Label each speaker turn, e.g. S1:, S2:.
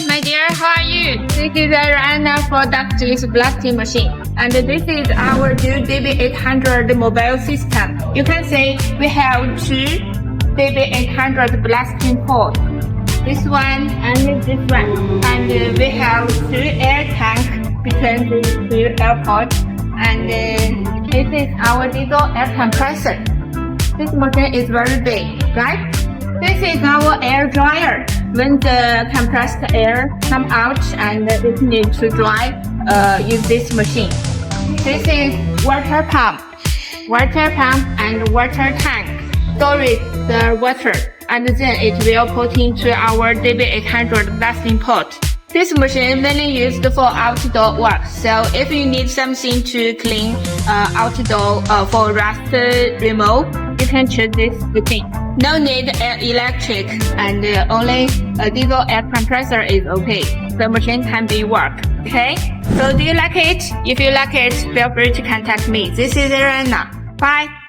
S1: my dear, how are you? This is Ariana for Ductless blasting machine, and this is our new DB800 mobile system. You can see we have two DB800 blasting ports. This one and this one, and we have two air tanks between these two air ports, and this is our diesel air compressor. This machine is very big, right? This is our air dryer. When the compressed air comes out and it needs to dry, use this machine. This is water pump and water tank. Storage the water, and then it will put into our DB800 blasting pot. This machine mainly used for outdoor work, so if you need something to clean outdoor for rust removal, you can choose this machine. No need electric, and only a diesel air compressor is okay. The machine can be worked. Okay? So do you like it? If you like it, feel free to contact me. This is Irena. Bye.